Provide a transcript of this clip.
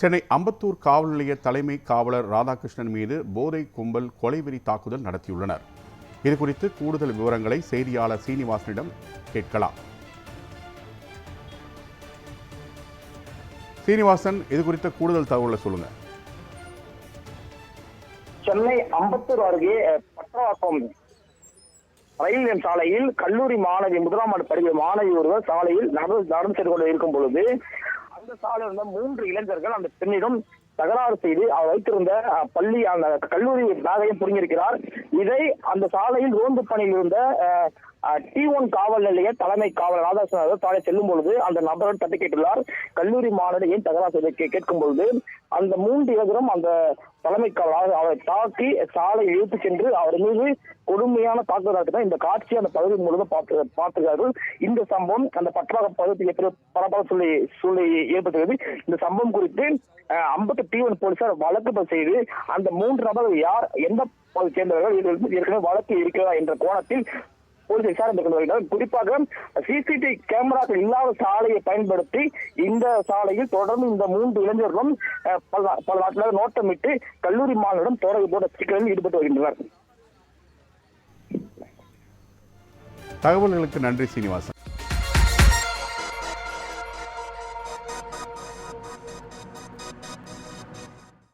சென்னை அம்பத்தூர் காவல் நிலைய தலைமை காவலர் ராதாகிருஷ்ணன் மீது போதை கும்பல் கொலைவெறி தாக்குதல் நடத்தியுள்ளனர். இதுகுறித்து கூடுதல் விவரங்களை செய்தியாளர் சீனிவாசனிடம் கேட்கலாம். சீனிவாசன், இது குறித்த கூடுதல் தகவலை சொல்லுங்க. சென்னை அம்பத்தூர் அருகே பட்டவாக்கம் ரயில் நிலையம் சாலையில் கல்லூரி மாணவி முதலாம் ஆண்டு படிக்கிற மாணவி ஒருவர் சாலையில் நடந்து சென்று கொண்டு இருக்கும் பொழுது அந்த சாலையில் இருந்த 3 இளைஞர்கள் அந்த பெண்ணிடம் தகராறு செய்து அவர் வைத்திருந்த பள்ளி அந்த கல்லூரி பேகையும் புடுங்கியிருக்கிறார். இதை அந்த சாலையில் ரோந்து பணியில் இருந்த T1 காவல் நிலைய தலைமை காவலர் ராதாகிருஷ்ணன் சாலை செல்லும் பொழுது அந்த நபர்கள் தட்டி கேட்டுள்ளார். கல்லூரி மாணவியை தகராறு செய்து கேட்கும் பொழுது அந்த 3 இளைஞரும் அந்த தலைமை காவலர் அவரை தாக்கி சாலையை இழுத்து சென்று அவர் மீது கொடுமையான தாக்குதல். இந்த காட்சி அந்த பகுதி முழுவதும் பார்த்துகிறார்கள். இந்த சம்பவம் அந்த பற்றாக பகுதிக்கு பரபர சூழலை ஏற்படுகிறது. இந்த சம்பவம் குறித்து அம்பத்தூர் T1 போலீசார் வழக்கு பதிவு செய்து அந்த 3 நபர்கள் யார், எந்த பகுதியை சேர்ந்தவர்கள், ஏற்கனவே வழக்கு இருக்கிறதா என்ற கோணத்தில் போலீஸ் விசாரணை மேற்கொண்டு வருகிறார். குறிப்பாக CCTV கேமராக்கள் இல்லாத சாலையை பயன்படுத்தி இந்த சாலையில் தொடர்ந்து இந்த 3 இளைஞர்களும் பல நாட்களாக நோட்டமிட்டு கல்லூரி மாணவரிடம் தொடர்பு போட சிக்கலில் ஈடுபட்டு வருகின்றனர். தகவல்களுக்கு நன்றி சீனிவாசன்.